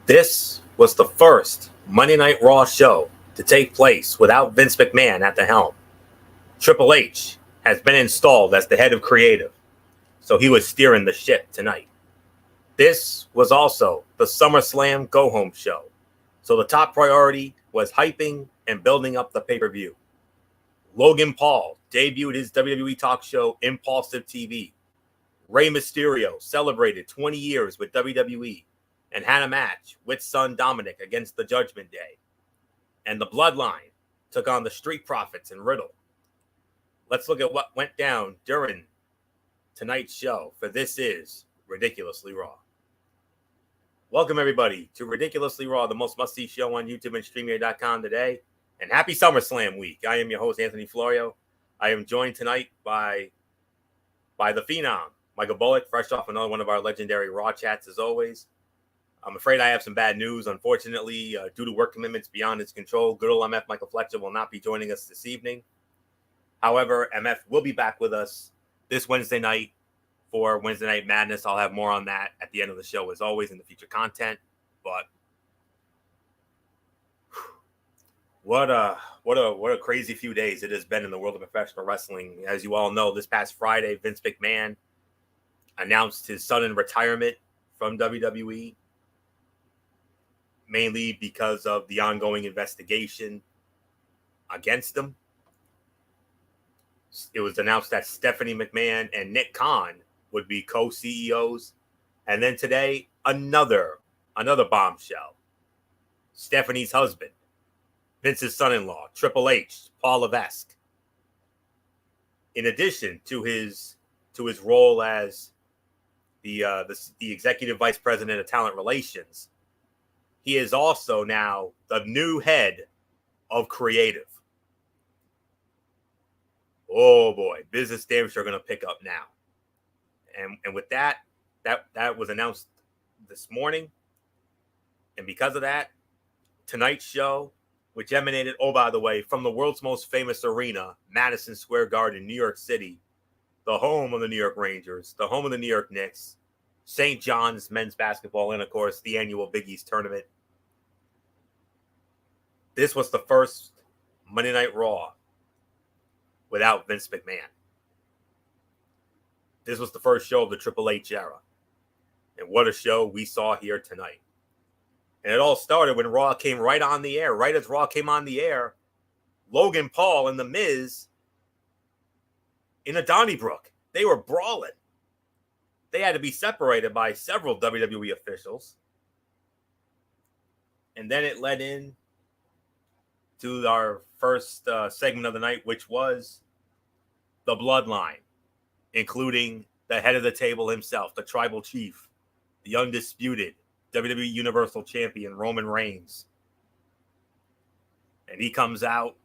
This was the first Monday Night Raw show to take place without Vince McMahon at the helm. Triple H has been installed as the head of creative, so he was steering the ship tonight. This was also the SummerSlam go-home show, so the top priority was hyping and building up the pay-per-view. Logan Paul debuted his WWE talk show Impulsive TV. Rey Mysterio celebrated 20 years with WWE and had a match with son Dominic against the Judgment Day. And the Bloodline took on the Street Profits and Riddle. Let's look at what went down during tonight's show, for this is Ridiculously Raw. Welcome, everybody, to Ridiculously Raw, the most must-see show on YouTube and StreamYard.com today. And happy SummerSlam week. I am your host, Anthony Florio. I am joined tonight by the Phenom, Michael Bullock, fresh off another one of our legendary Raw chats, as always. I'm afraid I have some bad news. Unfortunately, due to work commitments beyond his control, good old MF Michael Fletcher will not be joining us this evening. However, MF will be back with us this Wednesday night for Wednesday Night Madness. I'll have more on that at the end of the show, as always, in the future content. But what a crazy few days it has been in the world of professional wrestling. As you all know, this past Friday, Vince McMahon announced his sudden retirement from WWE, mainly because of the ongoing investigation against him. It was announced that Stephanie McMahon and Nick Khan would be co-CEOs. And then today, another bombshell. Stephanie's husband, Vince's son-in-law, Triple H, Paul Levesque, in addition to his role as the executive vice president of talent relations, he is also now the new head of creative. Oh boy, business damn sure going to pick up now. And with that was announced this morning. And because of that, tonight's show, which emanated, oh, by the way, from the world's most famous arena, Madison Square Garden, New York City, the home of the New York Rangers, the home of the New York Knicks, St. John's men's basketball, and, of course, the annual Big East tournament. This was the first Monday Night Raw without Vince McMahon. This was the first show of the Triple H era. And what a show we saw here tonight. And it all started when Raw came right on the air. Right as Raw came on the air, Logan Paul and The Miz in a Donnybrook. They were brawling. They had to be separated by several WWE officials. And then it led in to our first segment of the night, which was the Bloodline, including the head of the table himself, the Tribal Chief, the undisputed WWE Universal Champion, Roman Reigns. And he comes out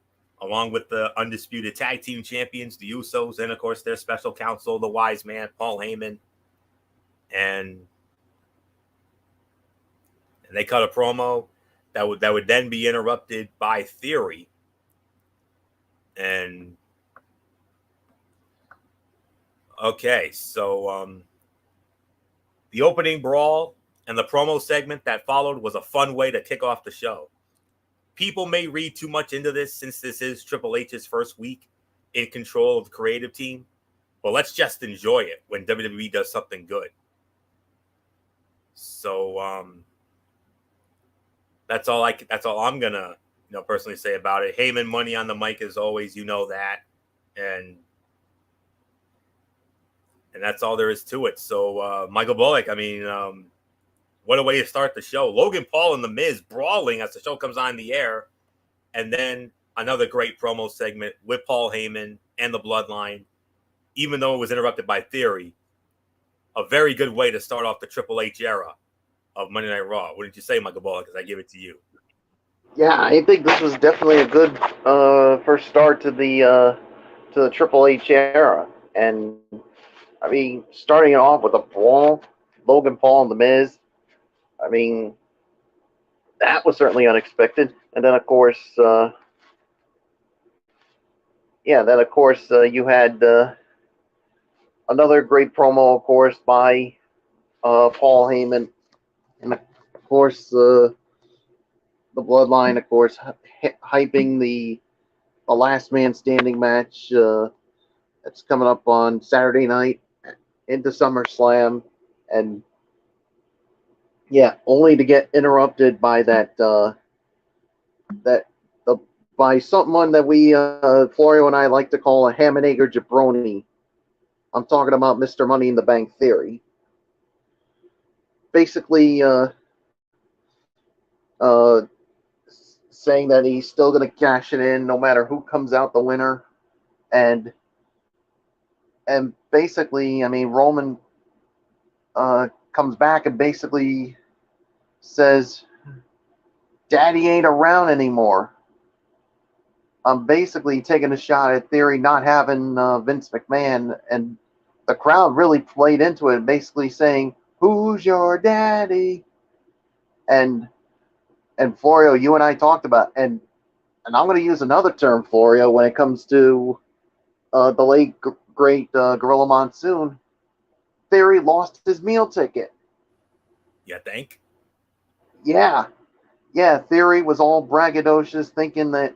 along with the undisputed tag team champions, the Usos, and, of course, their special counsel, the Wise Man, Paul Heyman. And they cut a promo that would then be interrupted by Theory. And okay, so the opening brawl and the promo segment that followed was a fun way to kick off the show. People may read too much into this since this is Triple H's first week in control of the creative team, but let's just enjoy it when WWE does something good. So that's all I'm gonna personally say about it. Heyman money on the mic as always, you know that, and that's all there is to it. So Michael Bullock, I mean, what a way to start the show. Logan Paul and The Miz brawling as the show comes on the air, and then another great promo segment with Paul Heyman and the Bloodline, even though it was interrupted by Theory. A very good way to start off the Triple H era of Monday Night Raw. What did you say, Michael Bullock, as I give it to you? Yeah, I think this was definitely a good first start to the Triple H era. And, I mean, starting it off with a brawl, Logan Paul and The Miz, I mean, that was certainly unexpected. And then, of course, you had another great promo, of course, by Paul Heyman. And, of course, the Bloodline, of course, hyping the Last Man Standing match that's coming up on Saturday night into SummerSlam, and yeah, only to get interrupted by that that the by someone that we Florio and I like to call a ham and egger jabroni. I'm talking about Mr. Money in the Bank Theory. Basically, uh, saying that he's still going to cash it in no matter who comes out the winner, and basically, I mean, Roman comes back and basically says, "Daddy ain't around anymore." I'm basically taking a shot at Theory not having Vince McMahon, and the crowd really played into it, basically saying, "Who's your daddy?" And Florio, you and I talked about, and I'm going to use another term, Florio, when it comes to the late great Gorilla Monsoon. Theory lost his meal ticket. You think? Yeah, Theory was all braggadocious, thinking that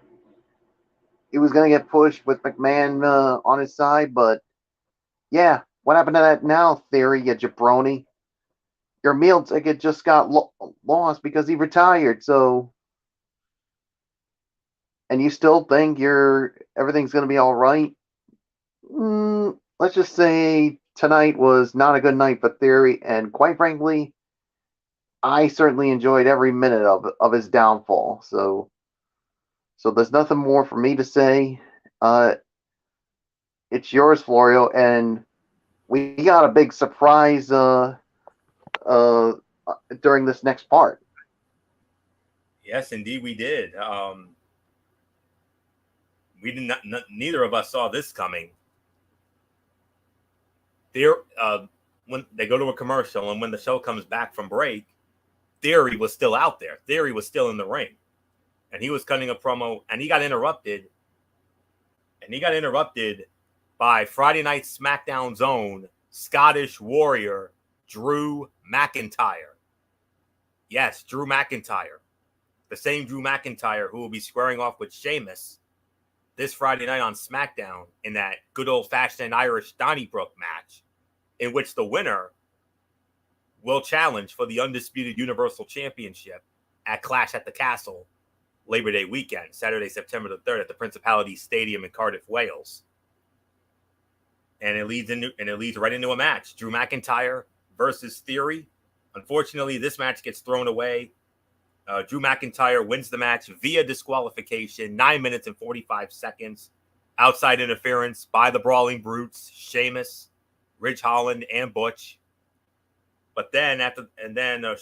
he was going to get pushed with McMahon on his side, but yeah, what happened to that now, Theory, you jabroni? Your meal ticket just got lost because he retired, so... And you still think everything's going to be all right? Let's just say tonight was not a good night for Theory, and quite frankly, I certainly enjoyed every minute of his downfall. So there's nothing more for me to say. It's yours, Florio, and we got a big surprise during this next part. Yes, indeed, we did. We did not. Neither of us saw this coming. When they go to a commercial, and when the show comes back from break, Theory was still out there. Theory was still in the ring, and he was cutting a promo, and he got interrupted. And he got interrupted by Friday Night SmackDown's own Scottish Warrior, Drew McIntyre. Yes, Drew McIntyre. The same Drew McIntyre who will be squaring off with Sheamus this Friday night on SmackDown in that good old-fashioned Irish Donnybrook match, in which the winner will challenge for the undisputed Universal Championship at Clash at the Castle Labor Day weekend, Saturday, September the 3rd at the Principality Stadium in Cardiff, Wales. And it leads right into a match. Drew McIntyre versus Theory. Unfortunately, this match gets thrown away. Drew McIntyre wins the match via disqualification, 9 minutes and 45 seconds. Outside interference by the Brawling Brutes, Sheamus, Ridge Holland, and Butch. But then,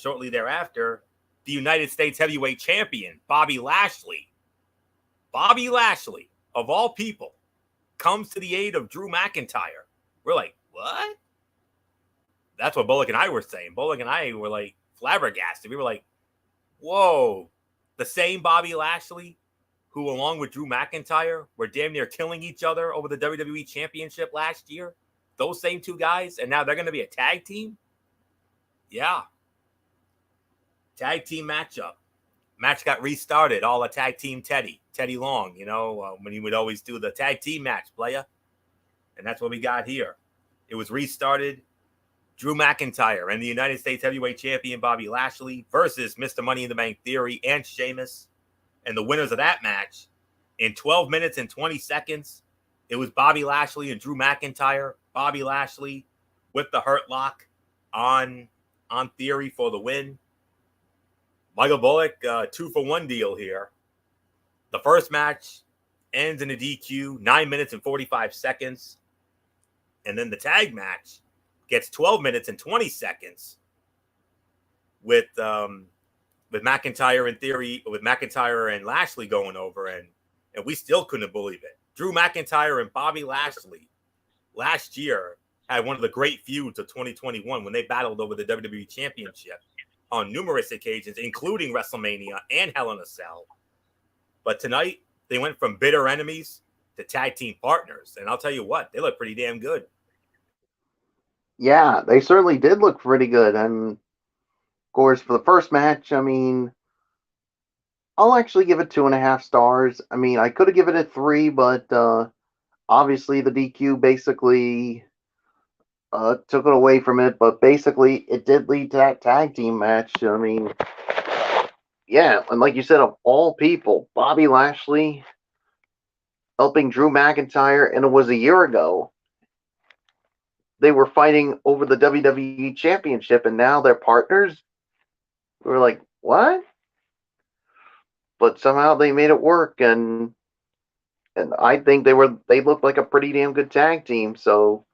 shortly thereafter, the United States Heavyweight Champion, Bobby Lashley, of all people, comes to the aid of Drew McIntyre. We're like, what? That's what Bullock and I were saying. Bullock and I were like flabbergasted. We were like, whoa, the same Bobby Lashley who, along with Drew McIntyre, were damn near killing each other over the WWE Championship last year. Those same two guys, and now they're going to be a tag team? Yeah. Tag team matchup. Match got restarted, all a tag team Teddy Long, when he would always do the tag team match, playa. And that's what we got here. It was restarted. Drew McIntyre and the United States Heavyweight Champion Bobby Lashley versus Mr. Money in the Bank Theory and Sheamus. And the winners of that match, in 12 minutes and 20 seconds, it was Bobby Lashley and Drew McIntyre. Bobby Lashley with the Hurt Lock on Theory for the win. Michael Bullock, 2-for-1 deal here. The first match ends in a DQ, 9 minutes and 45 seconds. And then the tag match gets 12 minutes and 20 seconds with McIntyre and Theory, with McIntyre and Lashley going over, and we still couldn't believe it. Drew McIntyre and Bobby Lashley last year had one of the great feuds of 2021 when they battled over the WWE Championship on numerous occasions, including WrestleMania and Hell in a Cell. But tonight, they went from bitter enemies to tag team partners. And I'll tell you what, they look pretty damn good. Yeah, they certainly did look pretty good. And course, for the first match, I mean, I'll actually give it 2.5 stars. I mean, I could have given it three, but obviously the DQ basically took it away from it. But basically, it did lead to that tag team match. I mean, yeah, and like you said, of all people, Bobby Lashley helping Drew McIntyre, and it was a year ago. They were fighting over the WWE Championship, and now they're partners. We were like, what? But somehow they made it work, and I think they looked like a pretty damn good tag team. So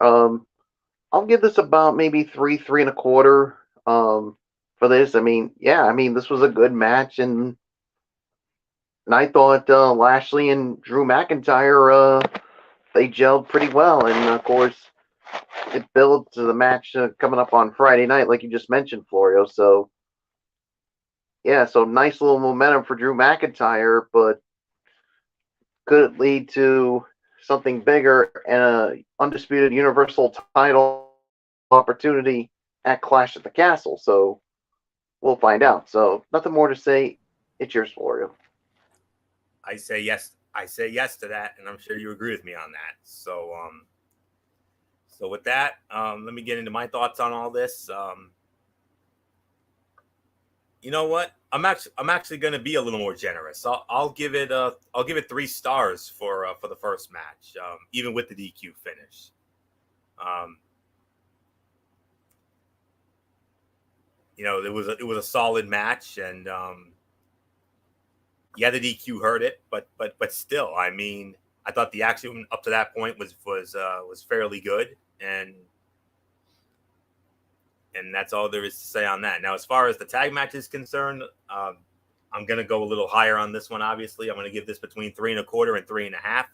um, I'll give this about maybe three and a quarter for this. I mean, yeah, I mean this was a good match, and I thought Lashley and Drew McIntyre they gelled pretty well, and of course it builds to the match coming up on Friday night, like you just mentioned, Florio. So yeah, so nice little momentum for Drew McIntyre, but could it lead to something bigger and a undisputed Universal title opportunity at Clash at the Castle? So we'll find out. So nothing more to say. It's yours, Florio. I say yes. I say yes to that, and I'm sure you agree with me on that. So with that, let me get into my thoughts on all this. You know what? I'm actually going to be a little more generous. I'll give it 3 stars for the first match, even with the DQ finish. You know, it was a solid match, and yeah, the DQ hurt it, but still, I mean, I thought the action up to that point was fairly good, and that's all there is to say on that. Now, as far as the tag match is concerned, I'm going to go a little higher on this one. Obviously, I'm going to give this between 3.25 and 3.5.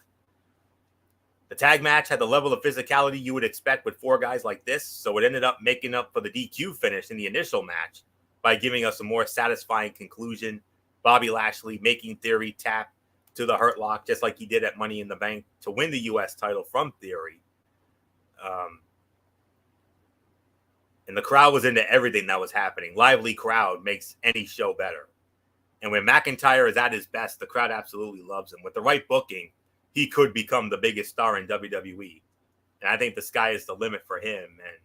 The tag match had the level of physicality you would expect with 4 guys like this, so it ended up making up for the DQ finish in the initial match by giving us a more satisfying conclusion. Bobby Lashley making Theory tap to the Hurt Lock, just like he did at Money in the Bank to win the U.S. title from Theory. And the crowd was into everything that was happening. Lively crowd makes any show better. And when McIntyre is at his best, the crowd absolutely loves him. With the right booking, he could become the biggest star in WWE. And I think the sky is the limit for him. And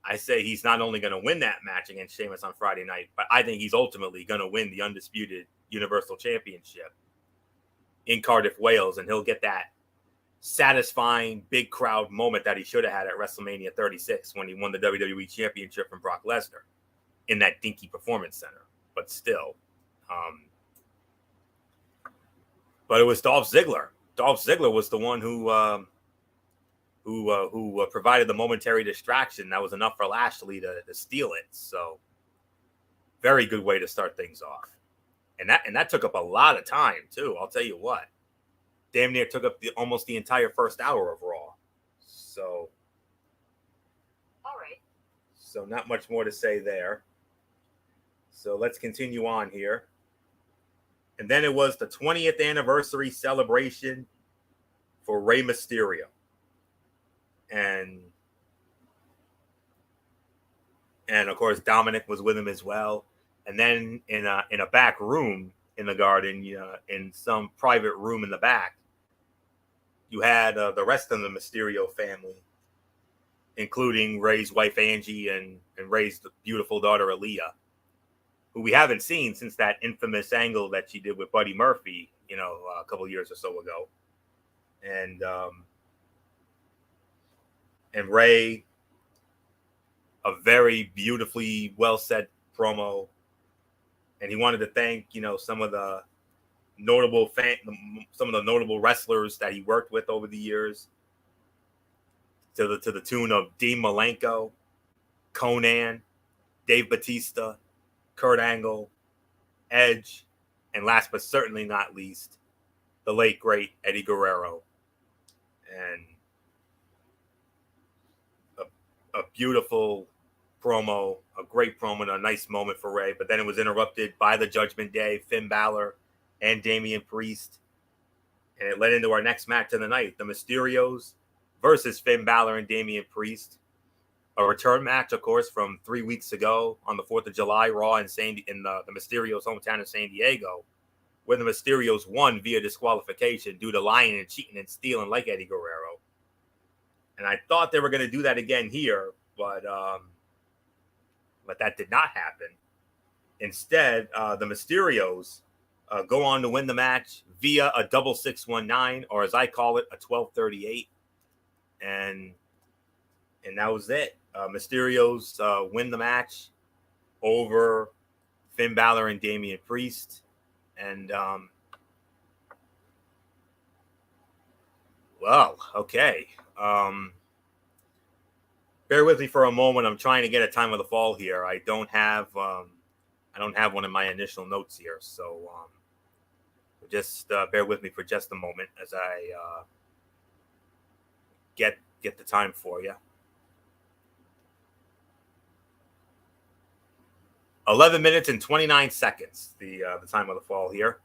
I say he's not only going to win that match against Sheamus on Friday night, but I think he's ultimately going to win the undisputed Universal Championship in Cardiff, Wales. And he'll get that satisfying big crowd moment that he should have had at WrestleMania 36 when he won the WWE Championship from Brock Lesnar in that dinky performance center. But still, but it was Dolph Ziggler. Dolph Ziggler was the one who provided the momentary distraction that was enough for Lashley to steal it. So very good way to start things off. And that took up a lot of time too. I'll tell you what. Damn near took up almost the entire first hour of Raw. So, all right. So not much more to say there. So let's continue on here. And then it was the 20th anniversary celebration for Rey Mysterio. And of course, Dominic was with him as well. And then in a back room in the Garden, in some private room in the back, you had the rest of the Mysterio family, including Rey's wife Angie and Rey's beautiful daughter Aaliyah, who we haven't seen since that infamous angle that she did with Buddy Murphy, a couple of years or so ago. And Rey, a very beautifully well said promo, and he wanted to thank some of the notable wrestlers that he worked with over the years, to the tune of Dean Malenko, Conan, Dave Batista, Kurt Angle, Edge, and last but certainly not least, the late great Eddie Guerrero. And a beautiful promo, a great promo, and a nice moment for Rey. But then it was interrupted by the Judgment Day, Finn Balor, and Damian Priest. And it led into our next match of the night, the Mysterios versus Finn Balor and Damian Priest. a return match, of course, from 3 weeks ago on the 4th of July Raw in the Mysterio's hometown of San Diego, where the Mysterios won via disqualification due to lying and cheating and stealing like Eddie Guerrero. And I thought they were going to do that again here, but that did not happen. Instead, the Mysterios go on to win the match via a double 619, or as I call it, a 1238. And that was it. Mysterios win the match over Finn Balor and Damian Priest. And, well, okay. Bear with me for a moment. I'm trying to get a time of the fall here. I don't have one in my initial notes here. So just bear with me for just a moment as I get the time for you. 11 minutes and 29 seconds, the time of the fall here.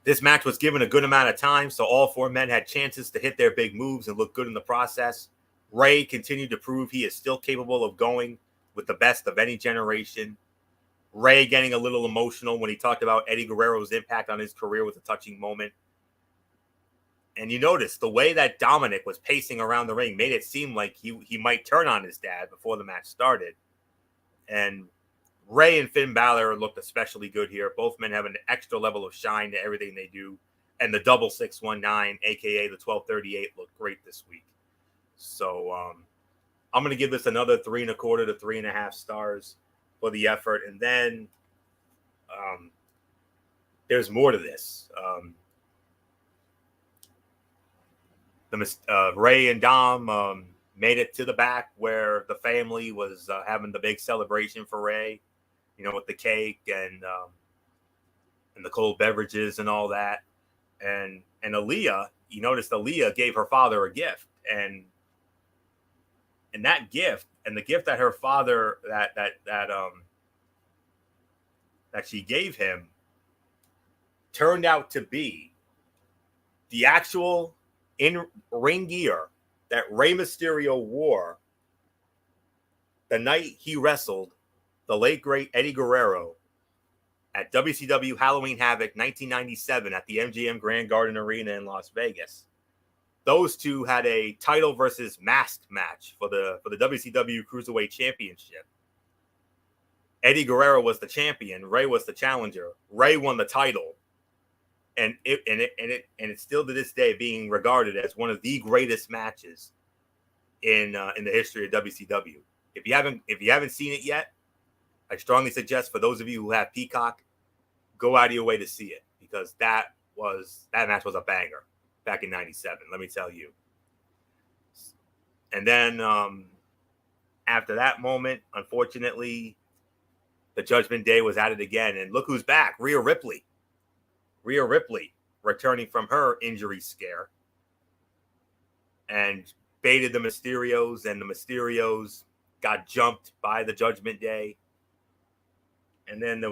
This match was given a good amount of time, so all four men had chances to hit their big moves and look good in the process. Rey continued to prove he is still capable of going with the best of any generation. Rey getting a little emotional when he talked about Eddie Guerrero's impact on his career was a touching moment. And you notice the way that Dominic was pacing around the ring made it seem like he might turn on his dad before the match started. And Rey and Finn Balor looked especially good here. Both men have an extra level of shine to everything they do. And the double 619, a.k.a. the 1238, looked great this week. So I'm going to give this another 3.25 to 3.5 stars for the effort. And then there's more to this. Rey and Dom made it to the back where the family was having the big celebration for Rey, with the cake and the cold beverages and all that. And Aaliyah, you noticed Aaliyah gave her father a gift, and that gift and the gift that her father that she gave him turned out to be the actual in-ring gear that Rey Mysterio wore the night he wrestled the late, great Eddie Guerrero at WCW Halloween Havoc 1997 at the MGM Grand Garden Arena in Las Vegas. Those two had a title versus mask match for the WCW Cruiserweight Championship. Eddie Guerrero was the champion. Rey was the challenger. Rey won the title. And it's still to this day being regarded as one of the greatest matches in the history of WCW. If you haven't seen it yet, I strongly suggest for those of you who have Peacock, go out of your way to see it, because that match was a banger back in '97. Let me tell you. And then after that moment, unfortunately, the Judgment Day was at it again, and look who's back: Rhea Ripley. Rhea Ripley returning from her injury scare and baited the Mysterios, and the Mysterios got jumped by the Judgment Day. And then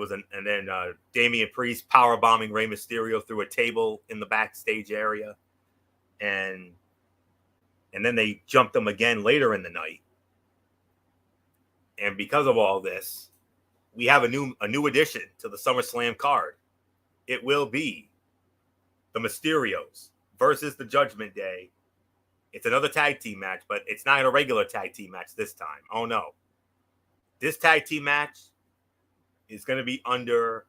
Damian Priest powerbombing Rey Mysterio through a table in the backstage area, and then they jumped him again later in the night. And because of all this, we have a new addition to the SummerSlam card. It will be the Mysterios versus the Judgment Day. It's another tag team match, but it's not a regular tag team match this time. Oh, no. This tag team match is going to be under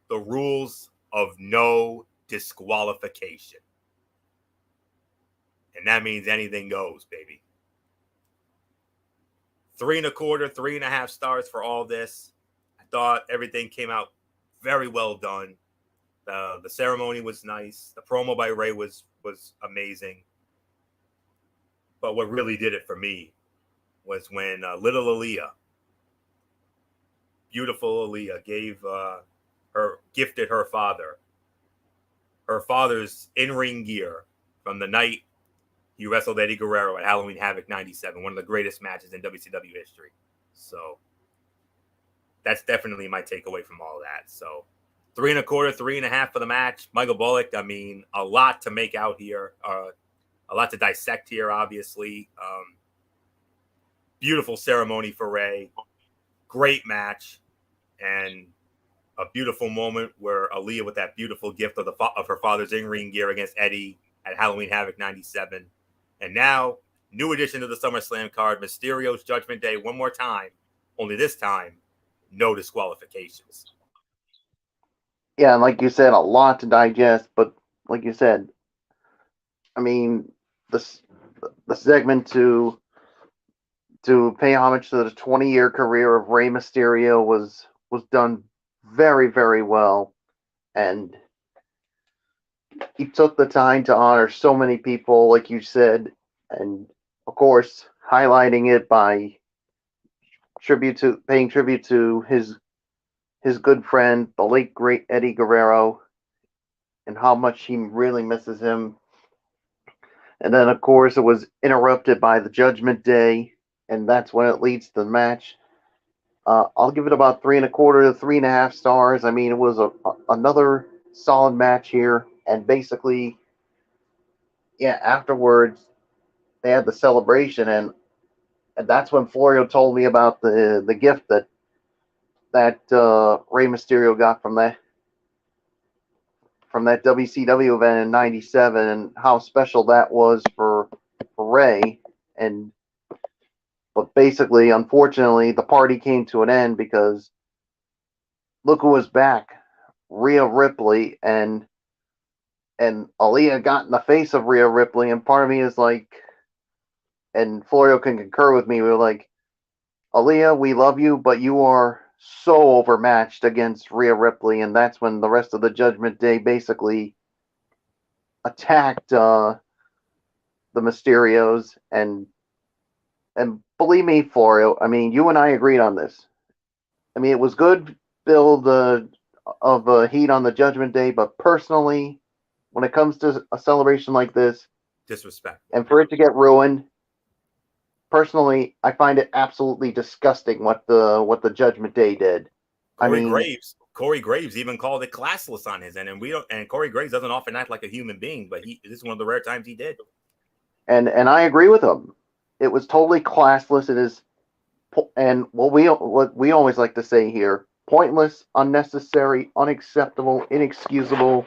the rules of no disqualification. And that means anything goes, baby. 3.25, 3.5 stars for all this. I thought everything came out very well done. The ceremony was nice. The promo by Rey was amazing. But what really did it for me was when little Aaliyah, beautiful Aaliyah, gifted her father's in-ring gear from the night he wrestled Eddie Guerrero at Halloween Havoc 97, one of the greatest matches in WCW history. So that's definitely my takeaway from all that. So 3.25, 3.5 for the match. Michael Bullock, I mean, a lot to make out here. A A lot to dissect here, obviously. Beautiful ceremony for Rey. Great match. And a beautiful moment where Aaliyah, with that beautiful gift of her father's in-ring gear against Eddie at Halloween Havoc 97. And now, new addition to the SummerSlam card, Mysterio's Judgment Day one more time. Only this time, no disqualifications. Yeah, and like you said, a lot to digest, but like you said, I mean, the segment to pay homage to the 20-year career of Rey Mysterio was done very, very well, and he took the time to honor so many people, like you said, and of course, highlighting it by paying tribute to his good friend, the late great Eddie Guerrero, and how much he really misses him. And then, of course, it was interrupted by the Judgment Day, and that's when it leads to the match. I'll give it about 3.25 to 3.5 stars. I mean, it was another solid match here, and basically, yeah, afterwards they had the celebration, and that's when Florio told me about the gift that Rey Mysterio got from that WCW event in '97, and how special that was for Rey. But basically, unfortunately, the party came to an end because look who was back, Rhea Ripley, and Aaliyah got in the face of Rhea Ripley, and part of me is like, and Florio can concur with me, we were like, Aaliyah, we love you, but you are so overmatched against Rhea Ripley, and that's when the rest of the Judgment Day basically attacked the Mysterios, and believe me, Florio, I mean, you and I agreed on this. I mean, it was good build of heat on the Judgment Day, but personally, when it comes to a celebration like this, Disrespect. and for it to get ruined, personally, I find it absolutely disgusting what the Judgment Day did. Corey Graves even called it classless on his end, and Corey Graves doesn't often act like a human being, but this is one of the rare times he did. And I agree with him. It was totally classless. It is, and what we always like to say here: pointless, unnecessary, unacceptable, inexcusable,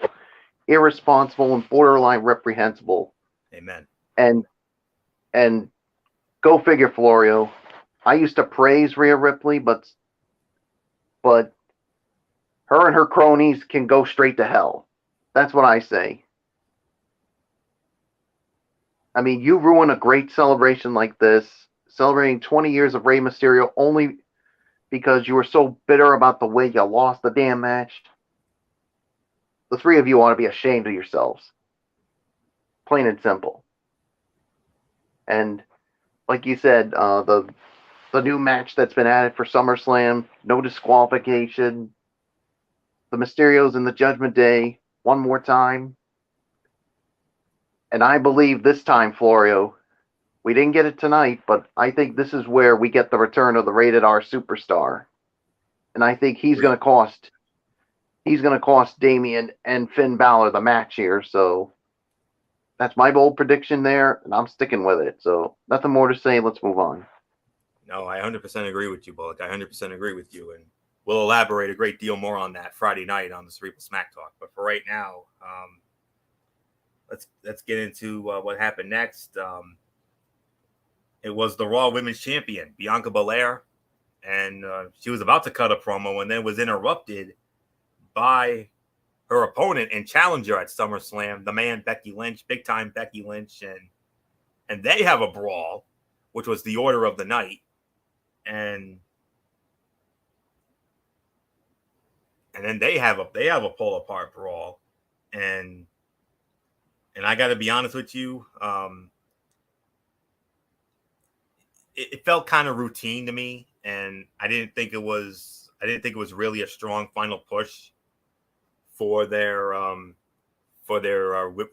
irresponsible, and borderline reprehensible. Amen. And go figure, Florio. I used to praise Rhea Ripley, but her and her cronies can go straight to hell. That's what I say. I mean, you ruin a great celebration like this, celebrating 20 years of Rey Mysterio only because you were so bitter about the way you lost the damn match. The three of you ought to be ashamed of yourselves. Plain and simple. And like you said, the new match that's been added for SummerSlam, no disqualification. The Mysterios in the Judgment Day one more time. And I believe this time, Florio, we didn't get it tonight, but I think this is where we get the return of the Rated R Superstar. And I think he's going to cost Damian and Finn Balor the match here. So that's my bold prediction there, and I'm sticking with it. So nothing more to say. Let's move on. No, I 100% agree with you, Bullock. I 100% agree with you, and we'll elaborate a great deal more on that Friday night on the Cerebral Smack Talk. But for right now, let's get into what happened next. It was the Raw Women's Champion, Bianca Belair, and she was about to cut a promo and then was interrupted by her opponent and challenger at SummerSlam, the man Becky Lynch, big time Becky Lynch, and they have a brawl, which was the order of the night, and then they have a pull apart brawl, and I got to be honest with you, it felt kind of routine to me, and I didn't think it was really a strong final push for their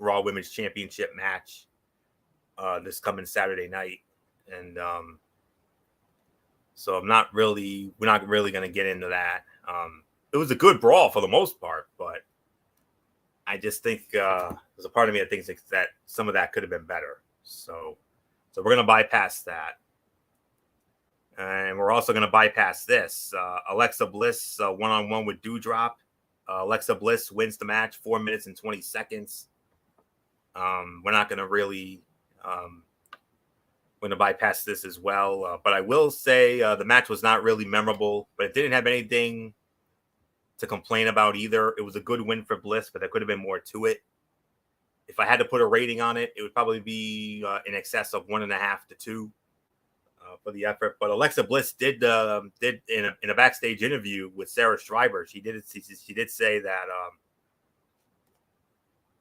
Raw Women's Championship match this coming Saturday night, and so we're not really going to get into that. It was a good brawl for the most part, but I just think there's a part of me that thinks that some of that could have been better. So we're going to bypass that. And we're also going to bypass this. Alexa Bliss one-on-one with Doudrop. Alexa Bliss wins the match, 4 minutes and 20 seconds. We're not going to really we're going to bypass this as well. But I will say the match was not really memorable, but it didn't have anything to complain about either. It was a good win for Bliss, but there could have been more to it. If I had to put a rating on it, it would probably be in excess of 1.5 to 2 for the effort. But Alexa Bliss did in a backstage interview with Sarah Schreiber, she did say that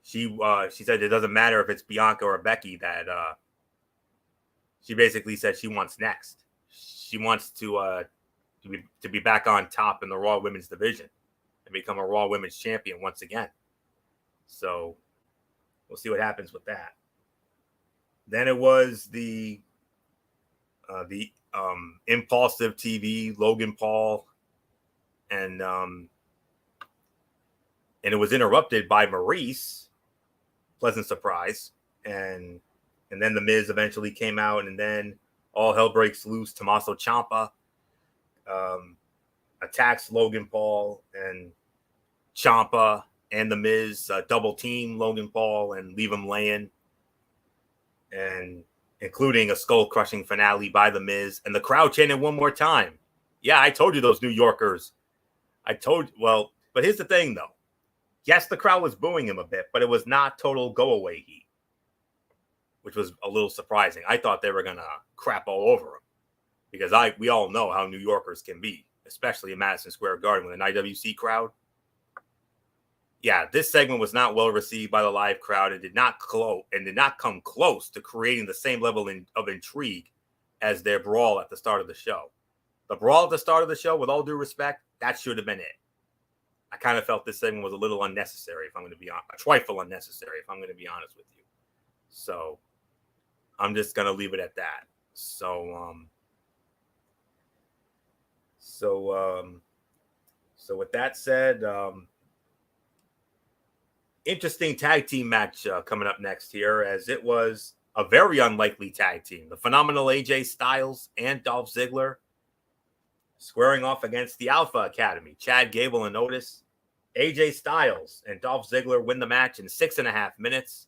she said it doesn't matter if it's Bianca or Becky, that she basically said she wants next. She wants to be back on top in the Raw Women's division and become a Raw Women's champion once again. So we'll see what happens with that. Then it was the Impulsive TV, Logan Paul, and it was interrupted by Maurice. Pleasant surprise. And then the Miz eventually came out, and then all hell breaks loose. Tommaso Ciampa attacks Logan Paul, and Ciampa and the Miz double team Logan Paul and leave him laying, and including a skull crushing finale by the Miz, and the crowd chanted one more time. Yeah, I told you those New Yorkers. But here's the thing though. Yes, the crowd was booing him a bit, but it was not total go away heat, which was a little surprising. I thought they were gonna crap all over him because we all know how New Yorkers can be, especially in Madison Square Garden with an IWC crowd. Yeah, this segment was not well received by the live crowd and did not come close to creating the same level of intrigue as their brawl at the start of the show. The brawl at the start of the show, with all due respect, that should have been it. I kind of felt this segment was a little unnecessary, if I'm going to be honest, a trifle unnecessary, if I'm going to be honest with you. So I'm just going to leave it at that. So with that said, interesting tag team match coming up next here, as it was a very unlikely tag team. The phenomenal AJ Styles and Dolph Ziggler squaring off against the Alpha Academy, Chad Gable and Otis. AJ Styles and Dolph Ziggler win the match in 6.5 minutes.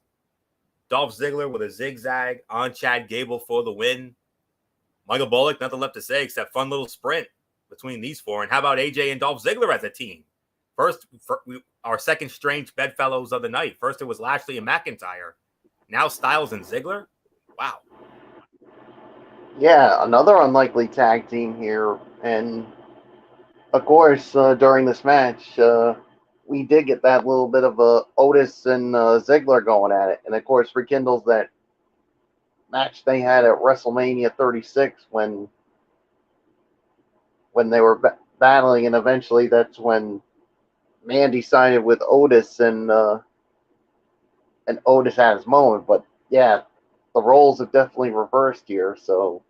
Dolph Ziggler with a zigzag on Chad Gable for the win. Michael Bullock, nothing left to say except fun little sprint between these four. And how about AJ and Dolph Ziggler as a team? First, our second strange bedfellows of the night. First, it was Lashley and McIntyre. Now Styles and Ziggler. Wow. Yeah, another unlikely tag team here. And, of course, during this match, we did get that little bit of Otis and Ziggler going at it. And, of course, rekindles that match they had at WrestleMania 36 when they were battling. And eventually that's when Mandy sided with Otis, and Otis had his moment. But yeah, the roles have definitely reversed here, so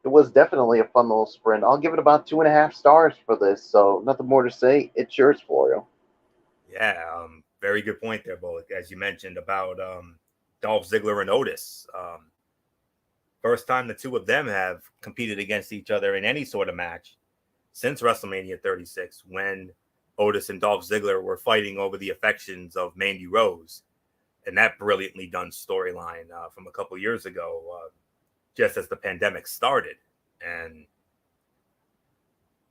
it was definitely a fun little sprint. I'll give it about 2.5 stars for this, so nothing more to say. It's yours for you. Yeah, very good point there, Bullock, as you mentioned about Dolph Ziggler and Otis. First time the two of them have competed against each other in any sort of match since WrestleMania 36, when Otis and Dolph Ziggler were fighting over the affections of Mandy Rose, and that brilliantly done storyline from a couple years ago, just as the pandemic started. And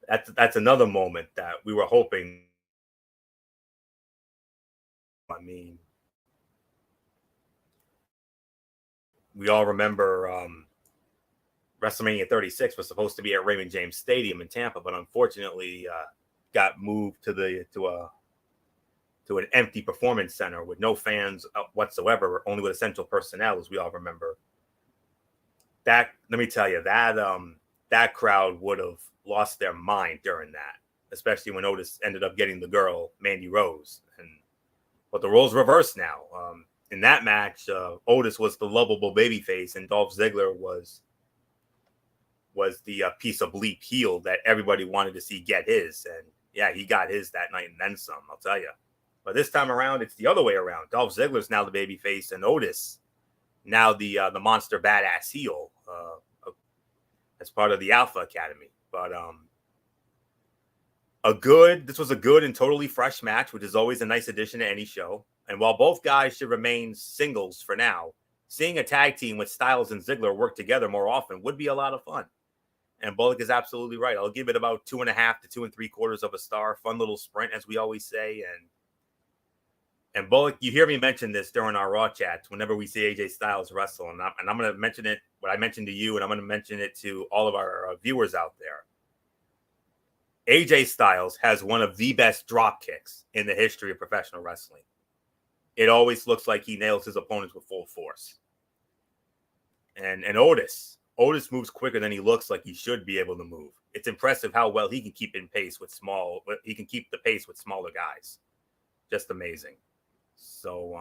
that's another moment that we were hoping. I mean, we all remember WrestleMania 36 was supposed to be at Raymond James Stadium in Tampa, but unfortunately got moved to an empty performance center with no fans whatsoever, only with essential personnel, as we all remember. That, let me tell you, that crowd would have lost their mind during that, especially when Otis ended up getting the girl Mandy Rose. But the roles reversed now. In that match, Otis was the lovable babyface, and Dolph Ziggler was the piece of bleep heel that everybody wanted to see get his. And yeah, he got his that night and then some, I'll tell you. But this time around, it's the other way around. Dolph Ziggler's now the babyface, and Otis now the monster badass heel as part of the Alpha Academy. But this was a good and totally fresh match, which is always a nice addition to any show. And while both guys should remain singles for now, seeing a tag team with Styles and Ziggler work together more often would be a lot of fun. And Bullock is absolutely right. I'll give it about 2.5 to 2 3/4 of a star. Fun little sprint, as we always say. And Bullock, you hear me mention this during our Raw chats whenever we see AJ Styles wrestle. And I'm going to mention it, what I mentioned to you, and I'm going to mention it to all of our viewers out there. AJ Styles has one of the best drop kicks in the history of professional wrestling. It always looks like he nails his opponents with full force. And Otis moves quicker than he looks like he should be able to move. It's impressive how well he can keep the pace with smaller guys. Just amazing. So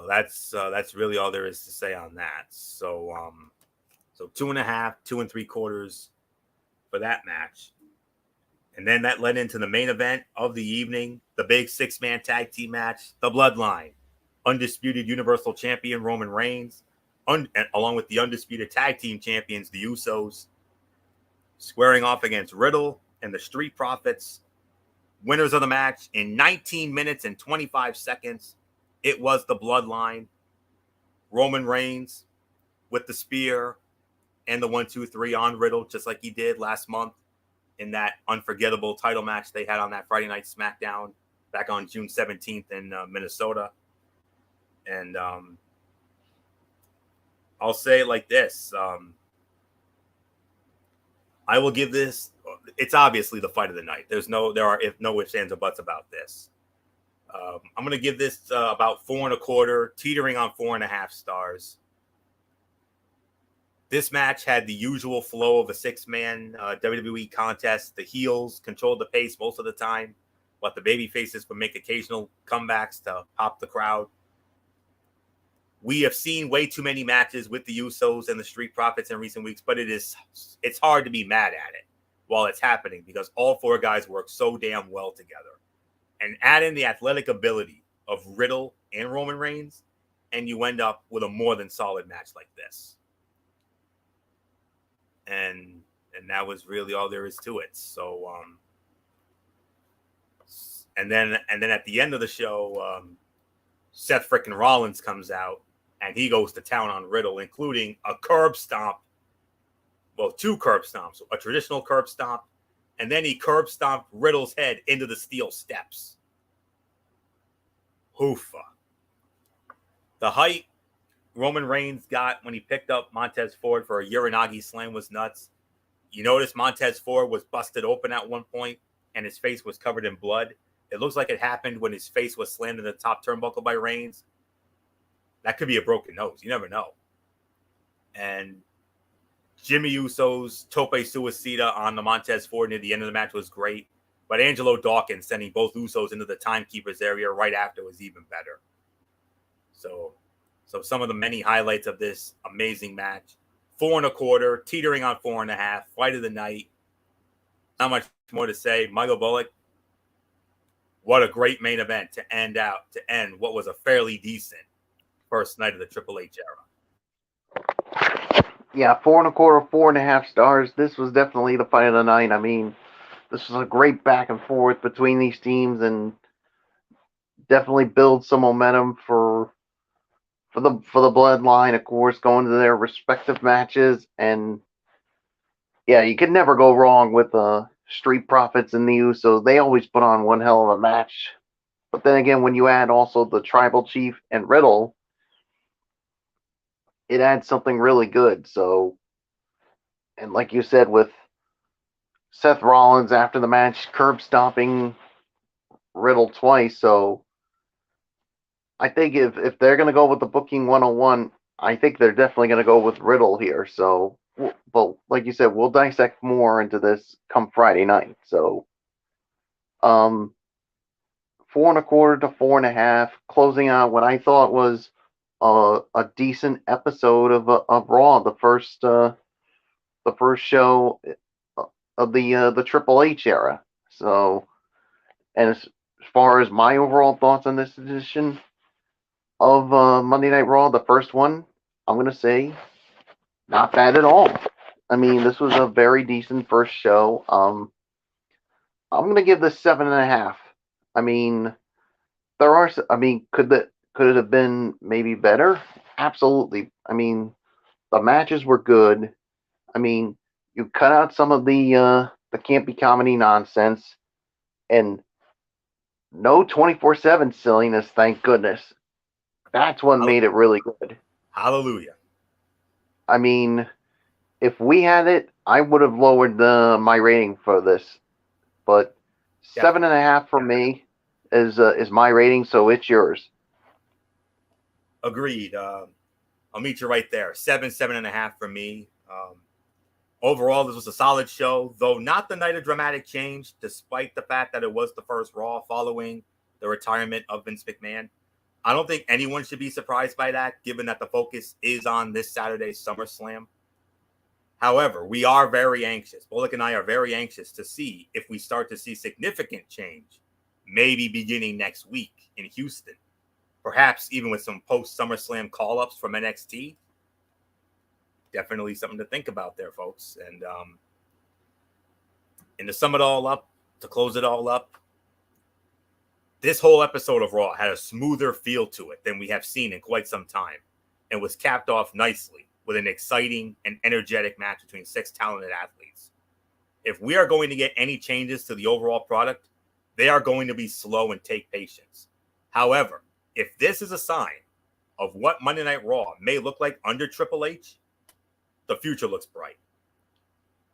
that's really all there is to say on that. So 2.5, 2 3/4 for that match. And then that led into the main event of the evening, the big 6-man tag team match, the Bloodline, undisputed Universal Champion Roman Reigns, along with the undisputed tag team champions, the Usos, squaring off against Riddle and the Street Profits. Winners of the match in 19 minutes and 25 seconds. It was the Bloodline. Roman Reigns with the spear and the 1-2-3 on Riddle, just like he did last month in that unforgettable title match they had on that Friday Night SmackDown back on June 17th in Minnesota. And I'll say it like this. I will give this, it's obviously the fight of the night. There are no ifs, ands, or buts about this. I'm going to give this about 4 1/4, teetering on 4.5 stars. This match had the usual flow of a 6-man WWE contest. The heels controlled the pace most of the time, but the baby faces would make occasional comebacks to pop the crowd. We have seen way too many matches with the Usos and the Street Profits in recent weeks, but it's hard to be mad at it while it's happening because all 4 guys work so damn well together. And add in the athletic ability of Riddle and Roman Reigns, and you end up with a more than solid match like this. And that was really all there is to it. So, and then at the end of the show, Seth frickin' Rollins comes out and he goes to town on Riddle, including a curb stomp. Well, 2 curb stomps, a traditional curb stomp, and then he curb stomped Riddle's head into the steel steps. Hoofa. The height Roman Reigns got when he picked up Montez Ford for a Uranagi slam was nuts. You notice Montez Ford was busted open at one point and his face was covered in blood. It looks like it happened when his face was slammed in the top turnbuckle by Reigns. That could be a broken nose. You never know. And Jimmy Uso's Tope Suicida on the Montez Ford near the end of the match was great. But Angelo Dawkins sending both Usos into the timekeepers area right after was even better. So some of the many highlights of this amazing match. 4 1/4, teetering on 4.5, fight of the night. Not much more to say. Michael Bullock, what a great main event to end what was a fairly decent first night of the Triple H era. Yeah, 4 1/4, 4.5 stars. This was definitely the fight of the night. I mean, this was a great back and forth between these teams and definitely builds some momentum for the Bloodline, of course, going to their respective matches. And yeah, you could never go wrong with the Street Profits and the Usos. They always put on one hell of a match. But then again, when you add also the Tribal Chief and Riddle, it adds something really good. So, and like you said, with Seth Rollins after the match curb stomping Riddle twice. So I think if they're going to go with the booking 101, I think they're definitely going to go with Riddle here. So, but like you said, we'll dissect more into this come Friday night. So, 4 1/4 to 4.5, closing out what I thought was a decent episode of Raw, the first show of the Triple H era. So, And as far as my overall thoughts on this edition of Monday Night Raw, the first one, I'm going to say not bad at all. I mean, this was a very decent first show. I'm going to give this 7.5. I mean, could it have been maybe better? Absolutely. I mean, the matches were good. I mean, you cut out some of the campy comedy nonsense and no 24/7 silliness, thank goodness. That's what made it really good. Hallelujah. I mean, if we had it, I would have lowered my rating for this. But 7.5 for me is my rating, so it's yours. Agreed. I'll meet you right there. 7.5 for me. Overall, this was a solid show, though not the night of dramatic change, despite the fact that it was the first Raw following the retirement of Vince McMahon. I don't think anyone should be surprised by that, given that the focus is on this Saturday's SummerSlam. However, we are very anxious. Bullock and I are very anxious to see if we start to see significant change, maybe beginning next week in Houston. Perhaps even with some post-SummerSlam call-ups from NXT. Definitely something to think about there, folks. And to sum it all up, to close it all up, this whole episode of Raw had a smoother feel to it than we have seen in quite some time, and was capped off nicely with an exciting and energetic match between 6 talented athletes. If we are going to get any changes to the overall product, they are going to be slow and take patience. However, if this is a sign of what Monday Night Raw may look like under Triple H, the future looks bright.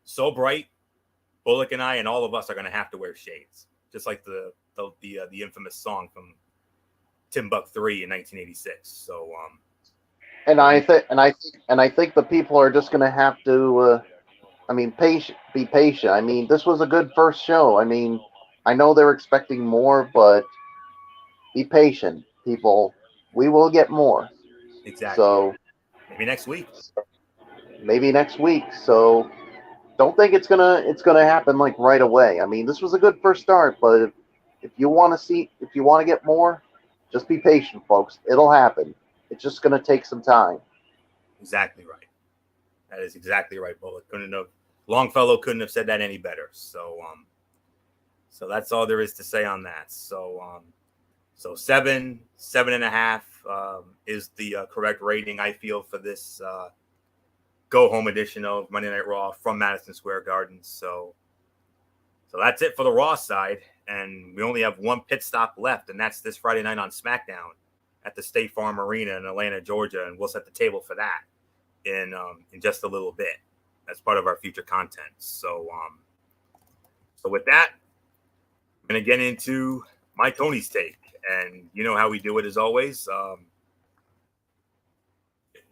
So bright, Bullock and I and all of us are going to have to wear shades, just like the infamous song from Timbuk 3 in 1986. So, I think the people are just going to have to, be patient. I mean, this was a good first show. I mean, I know they're expecting more, but be patient, people. We will get more. exactly. So maybe next week. So don't think it's gonna happen like right away. I mean, this was a good first start, but if you want to get more, just be patient, folks. It'll happen. It's just gonna take some time. Exactly right. That is exactly right, Bullock. Longfellow couldn't have said that any better. So that's all there is to say on that. So 7.5 is the correct rating, I feel, for this go home edition of Monday Night Raw from Madison Square Garden. So that's it for the Raw side, and we only have one pit stop left, and that's this Friday night on SmackDown at the State Farm Arena in Atlanta, Georgia, and we'll set the table for that in just a little bit as part of our future content. So with that, I'm gonna get into my Tony's take, and you know how we do it as always.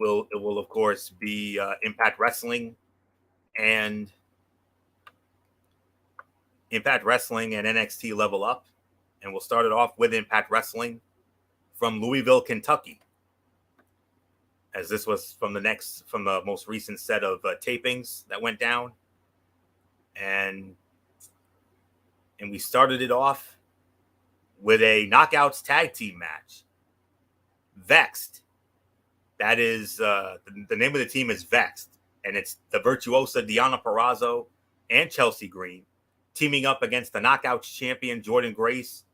It will of course be Impact Wrestling and NXT Level Up, and we'll start it off with Impact Wrestling from Louisville, Kentucky, as this was from the most recent set of tapings that went down, and we started it off with a Knockouts tag team match. Vexed. That is the name of the team is Vexed, and it's the Virtuosa Deonna Purrazzo and Chelsea Green teaming up against the Knockouts champion Jordynne Grace,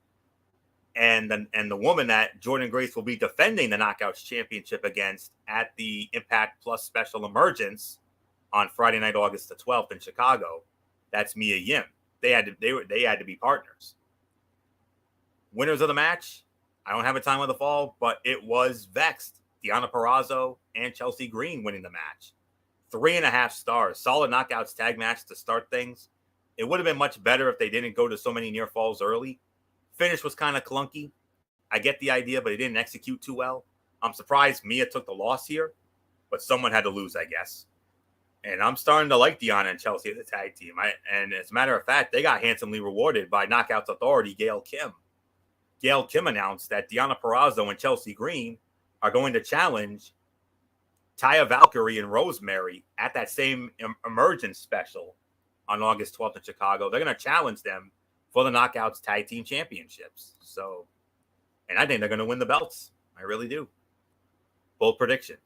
and the woman that Jordynne Grace will be defending the Knockouts championship against at the Impact Plus Special Emergence on Friday night, August the 12th in Chicago. That's Mia Yim. They had to be partners. Winners of the match, I don't have a time on the fall, but it was Vexed, Deonna Purrazzo and Chelsea Green winning the match. 3.5 stars. Solid Knockouts tag match to start things. It would have been much better if they didn't go to so many near falls early. Finish was kind of clunky. I get the idea, but they didn't execute too well. I'm surprised Mia took the loss here, but someone had to lose, I guess. And I'm starting to like Deonna and Chelsea as a tag team. And as a matter of fact, they got handsomely rewarded by Knockouts authority Gail Kim. Gail Kim announced that Deonna Purrazzo and Chelsea Green are going to challenge Taya Valkyrie and Rosemary at that same Emergence special on August 12th in Chicago. They're going to challenge them for the Knockouts Tag Team Championships. So, and I think they're going to win the belts. I really do. Bold prediction.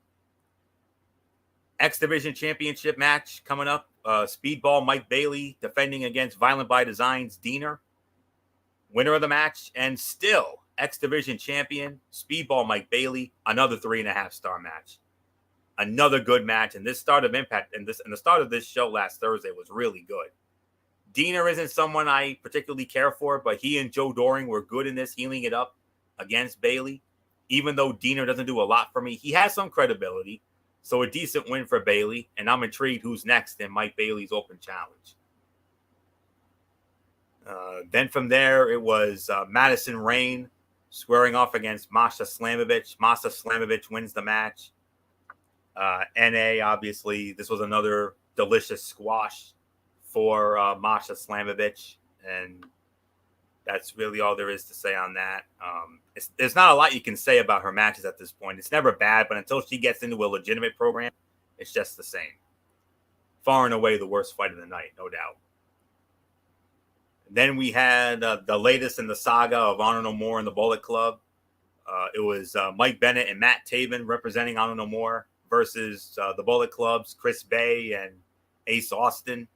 X Division Championship match coming up. Speedball Mike Bailey defending against Violent by Design's Diener. Winner of the match, and still X Division champion, Speedball Mike Bailey. Another 3.5-star match. Another good match. And this start of Impact and the start of this show last Thursday was really good. Diener isn't someone I particularly care for, but he and Joe Doring were good in this, healing it up against Bailey. Even though Diener doesn't do a lot for me, he has some credibility. So a decent win for Bailey, and I'm intrigued who's next in Mike Bailey's open challenge. Then from there, it was Madison Rayne squaring off against Masha Slamovich. Masha Slamovich wins the match. NA, obviously, this was another delicious squash for Masha Slamovich, and that's really all there is to say on that. There's not a lot you can say about her matches at this point. It's never bad, but until she gets into a legitimate program, it's just the same. Far and away the worst fight of the night, no doubt. Then we had the latest in the saga of Honor No More and the Bullet Club. It was Mike Bennett and Matt Taven representing Honor No More versus the Bullet Club's Chris Bay and Ace Austin.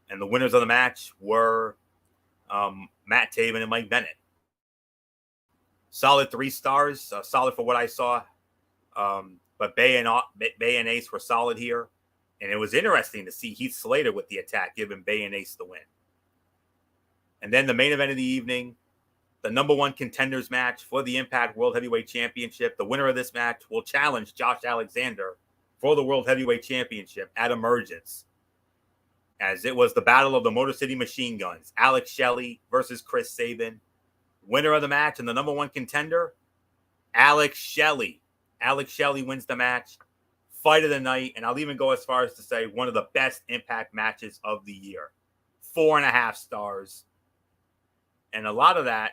And the winners of the match were Matt Taven and Mike Bennett. Solid 3 stars, solid for what I saw. But Bay and Ace were solid here. And it was interesting to see Heath Slater with the attack, giving Bay and Ace the win. And then the main event of the evening, the number 1 contenders match for the Impact World Heavyweight Championship. The winner of this match will challenge Josh Alexander for the World Heavyweight Championship at Emergence. As it was the battle of the Motor City Machine Guns, Alex Shelley versus Chris Sabin. Winner of the match and the number 1 contender, Alex Shelley. Alex Shelley wins the match. Fight of the night, and I'll even go as far as to say one of the best Impact matches of the year. 4.5 stars. And a lot of that,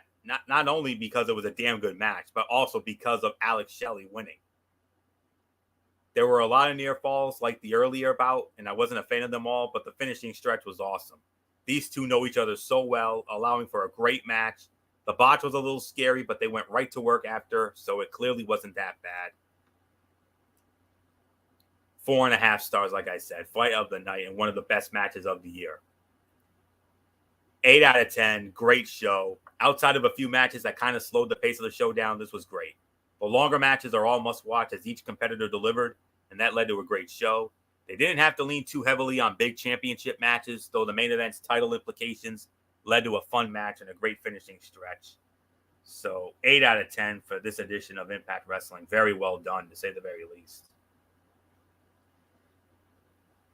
not only because it was a damn good match, but also because of Alex Shelley winning. There were a lot of near falls like the earlier bout, and I wasn't a fan of them all, but the finishing stretch was awesome. These two know each other so well, allowing for a great match. The botch was a little scary, but they went right to work after, so it clearly wasn't that bad. 4.5 stars, like I said. Fight of the night and one of the best matches of the year. 8 out of 10. Great show. Outside of a few matches that kind of slowed the pace of the show down, this was great. The longer matches are all must-watch as each competitor delivered, and that led to a great show. They didn't have to lean too heavily on big championship matches, though the main event's title implications led to a fun match and a great finishing stretch. So 8 out of 10 for this edition of Impact Wrestling. Very well done, to say the very least.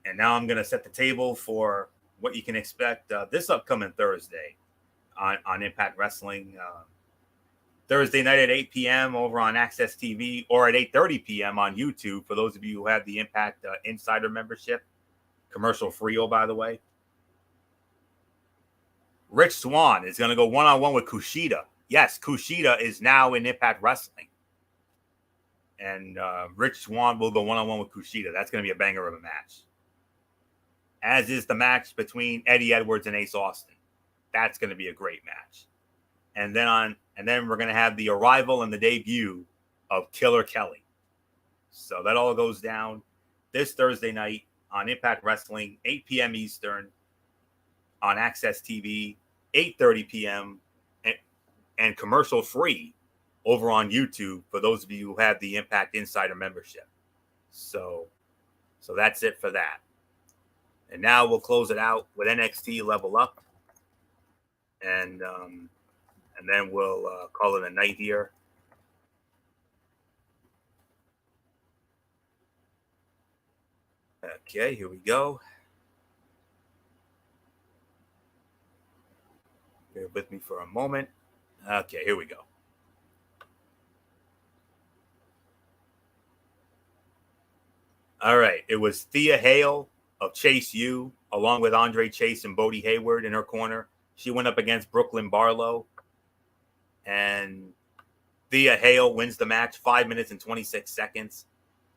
And now I'm going to set the table for what you can expect this upcoming Thursday on Impact Wrestling. Thursday night at 8 p.m. over on Access TV, or at 8:30 p.m. on YouTube for those of you who have the Impact Insider membership. Commercial free, by the way. Rich Swann is going to go one-on-one with Kushida. Yes, Kushida is now in Impact Wrestling. And Rich Swann will go one-on-one with Kushida. That's going to be a banger of a match. As is the match between Eddie Edwards and Ace Austin. That's going to be a great match. And then we're going to have the arrival and the debut of Killer Kelly. So that all goes down this Thursday night on Impact Wrestling, 8 p.m. Eastern on Access TV, 8:30 p.m. and commercial free over on YouTube for those of you who have the Impact Insider membership. So that's it for that. And now we'll close it out with NXT Level Up. And then we'll call it a night here. Okay, here we go. Bear with me for a moment. Okay, here we go. All right, it was Thea Hale of Chase U, along with Andre Chase and Bodie Hayward in her corner. She went up against Brooklyn Barlow. And Thea Hale wins the match, 5 minutes and 26 seconds.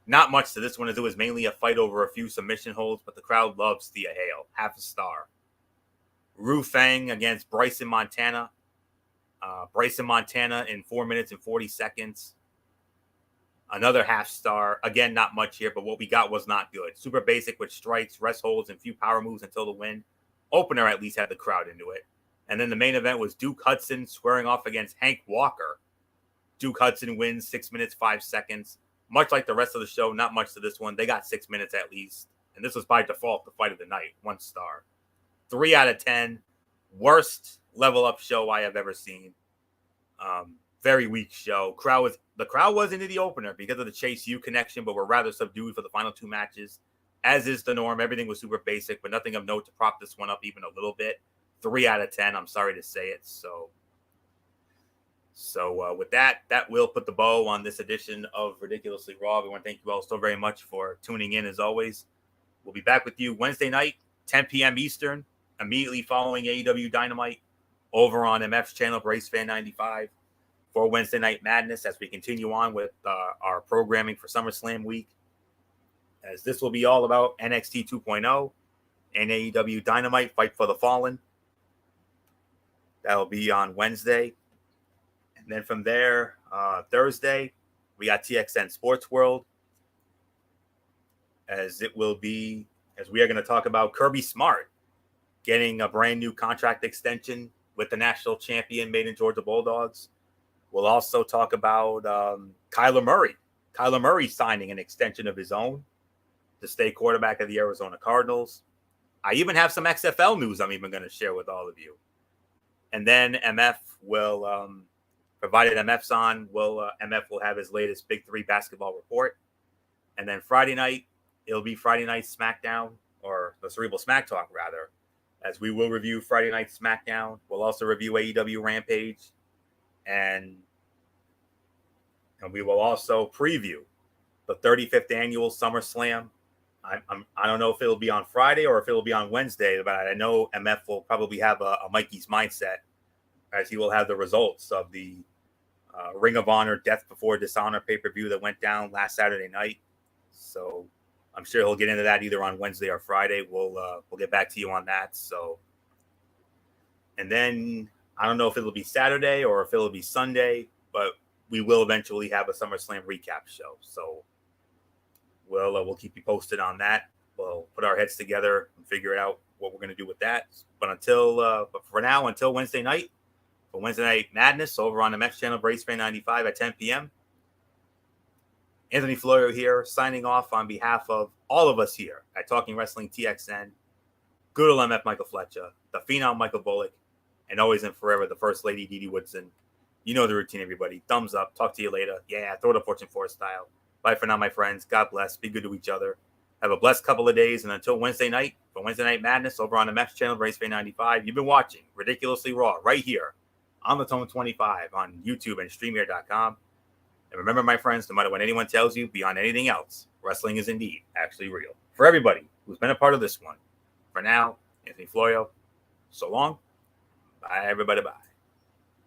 Not much to this one, as it was mainly a fight over a few submission holds, but the crowd loves Thea Hale, 0.5 star. Ru Feng against Bryson Montana. Bryson Montana in 4 minutes and 40 seconds. Another half star. Again, not much here, but what we got was not good. Super basic with strikes, rest holds, and few power moves until the win. Opener at least had the crowd into it. And then the main event was Duke Hudson squaring off against Hank Walker. Duke Hudson wins 6 minutes, 5 seconds. Much like the rest of the show, not much to this one. They got 6 minutes at least. And this was by default the fight of the night. 1 star. 3 out of 10. Worst level up show I have ever seen. Very weak show. The crowd was into the opener because of the Chase U connection, but were rather subdued for the final 2 matches. As is the norm, everything was super basic, but nothing of note to prop this one up even a little bit. 3 out of 10. I'm sorry to say it. So with that will put the bow on this edition of Ridiculously Raw. We want to thank you all so very much for tuning in as always. We'll be back with you Wednesday night, 10 p.m. Eastern, immediately following AEW Dynamite over on MF's channel, BraceFan95, for Wednesday Night Madness as we continue on with our programming for SummerSlam week. As this will be all about NXT 2.0 and AEW Dynamite Fight for the Fallen. That'll be on Wednesday. And then from there, Thursday, we got TXN Sports World. As we are going to talk about Kirby Smart getting a brand new contract extension with the national champion made in Georgia Bulldogs. We'll also talk about Kyler Murray. Kyler Murray signing an extension of his own to stay quarterback of the Arizona Cardinals. I even have some XFL news I'm even going to share with all of you. And then MF will, provided MF's on, MF will have his latest Big 3 basketball report. And then Friday night, it'll be Friday Night SmackDown, or the Cerebral Smack Talk, rather, as we will review Friday Night SmackDown. We'll also review AEW Rampage. And we will also preview the 35th annual SummerSlam. I don't know if it'll be on Friday or if it'll be on Wednesday, but I know MF will probably have a Mikey's mindset, as he will have the results of the Ring of Honor Death Before Dishonor pay-per-view that went down last Saturday night. So I'm sure he'll get into that either on Wednesday or Friday. We'll get back to you on that. So, and then I don't know if it'll be Saturday or if it'll be Sunday, but we will eventually have a SummerSlam recap show. So we'll keep you posted on that. We'll put our heads together and figure out what we're going to do with that. But for now, until Wednesday night, for Wednesday Night Madness over on the MX channel, BraceFan95 at 10 p.m. Anthony Florio here, signing off on behalf of all of us here at Talking Wrestling TXN. Good old MF Michael Fletcher, the Phenom Michael Bullock, and always and forever the First Lady Dee Dee Woodson. You know the routine, everybody. Thumbs up. Talk to you later. Yeah, throw the Fortune 4 style. Bye for now, my friends. God bless. Be good to each other. Have a blessed couple of days. And until Wednesday night, for Wednesday Night Madness over on the MX channel, BraceFan95, you've been watching Ridiculously Raw right here on the Tone 25 on YouTube and StreamYard.com. And remember, my friends, no matter what anyone tells you, beyond anything else, wrestling is indeed actually real. For everybody who's been a part of this one, for now, Anthony Florio, so long. Bye, everybody. Bye.